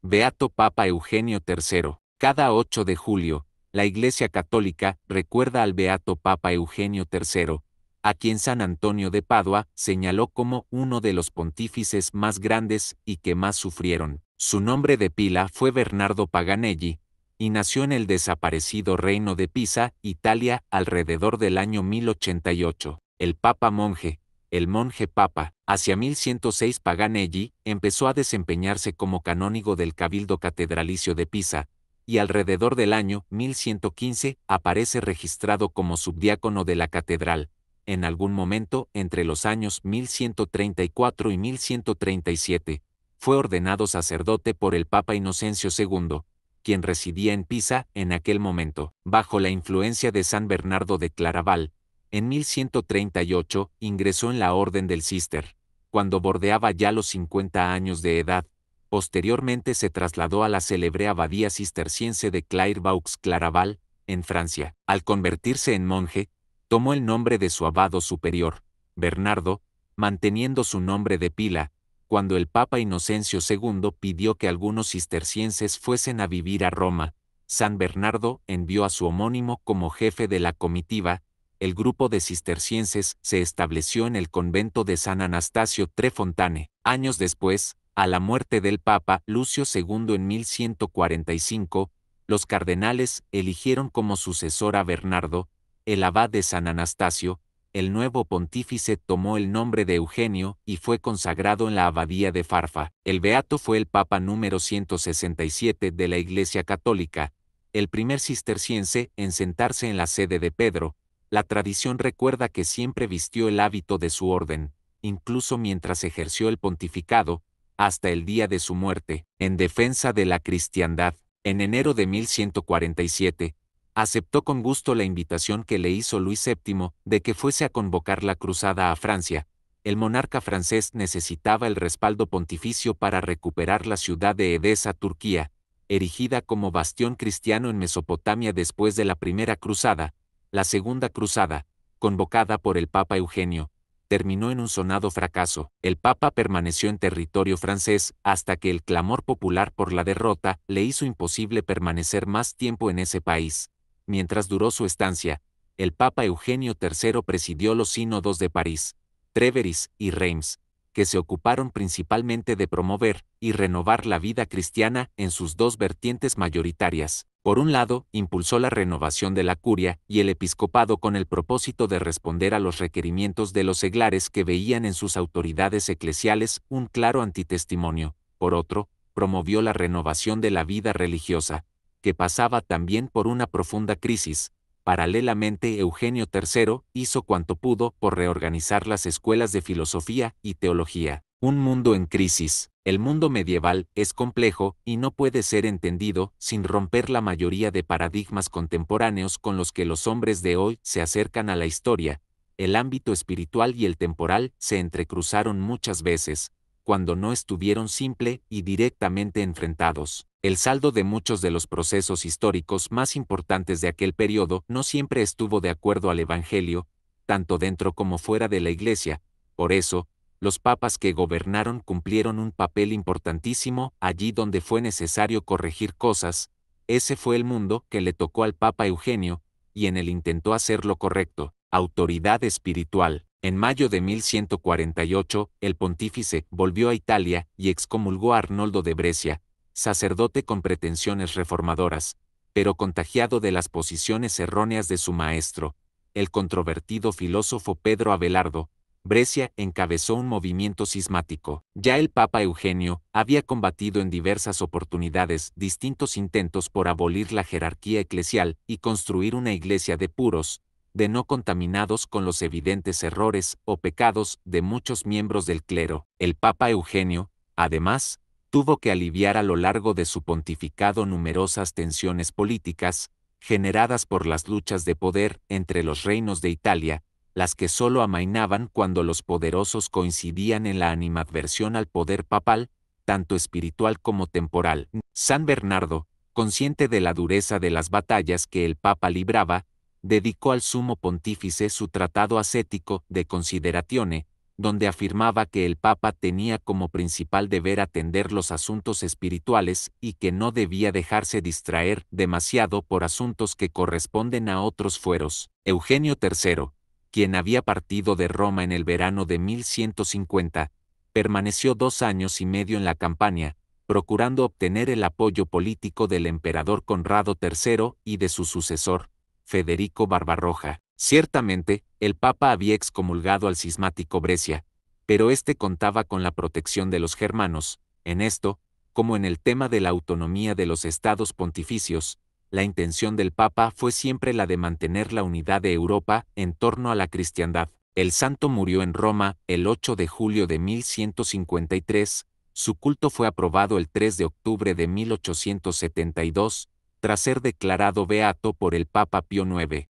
Beato Papa Eugenio III. Cada 8 de julio, la Iglesia Católica recuerda al Beato Papa Eugenio III, a quien San Antonio de Padua señaló como uno de los pontífices más grandes y que más sufrieron. Su nombre de pila fue Bernardo Paganelli, y nació en el desaparecido reino de Pisa, Italia, alrededor del año 1088. El Papa Monje, el monje papa, hacia 1106 Paganelli empezó a desempeñarse como canónigo del Cabildo Catedralicio de Pisa, y alrededor del año 1115 aparece registrado como subdiácono de la catedral. En algún momento, entre los años 1134 y 1137, fue ordenado sacerdote por el Papa Inocencio II, quien residía en Pisa en aquel momento. Bajo la influencia de San Bernardo de Claraval, en 1138 ingresó en la Orden del Císter, cuando bordeaba ya los 50 años de edad. Posteriormente se trasladó a la célebre abadía cisterciense de Clairvaux-Claraval, en Francia. Al convertirse en monje, tomó el nombre de su abado superior, Bernardo, manteniendo su nombre de pila, cuando el Papa Inocencio II pidió que algunos cistercienses fuesen a vivir a Roma. San Bernardo envió a su homónimo como jefe de la comitiva. El grupo de cistercienses se estableció en el convento de San Anastasio Tre Fontane. Años después, a la muerte del Papa Lucio II en 1145, los cardenales eligieron como sucesor a Bernardo, el abad de San Anastasio. El nuevo pontífice tomó el nombre de Eugenio y fue consagrado en la abadía de Farfa. El beato fue el Papa número 167 de la Iglesia Católica, el primer cisterciense en sentarse en la sede de Pedro. La tradición recuerda que siempre vistió el hábito de su orden, incluso mientras ejerció el pontificado, hasta el día de su muerte, en defensa de la cristiandad. En enero de 1147, aceptó con gusto la invitación que le hizo Luis VII de que fuese a convocar la cruzada a Francia. El monarca francés necesitaba el respaldo pontificio para recuperar la ciudad de Edesa, Turquía, erigida como bastión cristiano en Mesopotamia después de la primera cruzada. La segunda cruzada, convocada por el Papa Eugenio, terminó en un sonado fracaso. El Papa permaneció en territorio francés hasta que el clamor popular por la derrota le hizo imposible permanecer más tiempo en ese país. Mientras duró su estancia, el Papa Eugenio III presidió los sínodos de París, Trèveris y Reims, que se ocuparon principalmente de promover y renovar la vida cristiana en sus dos vertientes mayoritarias. Por un lado, impulsó la renovación de la curia y el episcopado con el propósito de responder a los requerimientos de los seglares que veían en sus autoridades eclesiales un claro antitestimonio. Por otro, promovió la renovación de la vida religiosa, que pasaba también por una profunda crisis. Paralelamente, Eugenio III hizo cuanto pudo por reorganizar las escuelas de filosofía y teología. Un mundo en crisis. El mundo medieval es complejo y no puede ser entendido sin romper la mayoría de paradigmas contemporáneos con los que los hombres de hoy se acercan a la historia. El ámbito espiritual y el temporal se entrecruzaron muchas veces, cuando no estuvieron simple y directamente enfrentados. El saldo de muchos de los procesos históricos más importantes de aquel periodo no siempre estuvo de acuerdo al Evangelio, tanto dentro como fuera de la Iglesia. Por eso, los papas que gobernaron cumplieron un papel importantísimo allí donde fue necesario corregir cosas. Ese fue el mundo que le tocó al Papa Eugenio, y en él intentó hacer lo correcto. Autoridad espiritual. En mayo de 1148, el pontífice volvió a Italia y excomulgó a Arnoldo de Brescia, sacerdote con pretensiones reformadoras, pero contagiado de las posiciones erróneas de su maestro, el controvertido filósofo Pedro Abelardo. Brescia encabezó un movimiento cismático. Ya el Papa Eugenio había combatido en diversas oportunidades distintos intentos por abolir la jerarquía eclesial y construir una iglesia de puros, de no contaminados con los evidentes errores o pecados de muchos miembros del clero. El Papa Eugenio, además, tuvo que aliviar a lo largo de su pontificado numerosas tensiones políticas, generadas por las luchas de poder entre los reinos de Italia, las que solo amainaban cuando los poderosos coincidían en la animadversión al poder papal, tanto espiritual como temporal. San Bernardo, consciente de la dureza de las batallas que el Papa libraba, dedicó al sumo pontífice su tratado ascético de Consideratione, donde afirmaba que el Papa tenía como principal deber atender los asuntos espirituales y que no debía dejarse distraer demasiado por asuntos que corresponden a otros fueros. Eugenio III, quien había partido de Roma en el verano de 1150, permaneció 2 años y medio en la Campania, procurando obtener el apoyo político del emperador Conrado III y de su sucesor, Federico Barbarroja. Ciertamente, el Papa había excomulgado al cismático Brescia, pero éste contaba con la protección de los germanos. En esto, como en el tema de la autonomía de los estados pontificios, la intención del Papa fue siempre la de mantener la unidad de Europa en torno a la cristiandad. El santo murió en Roma el 8 de julio de 1153, su culto fue aprobado el 3 de octubre de 1872, tras ser declarado beato por el Papa Pío IX.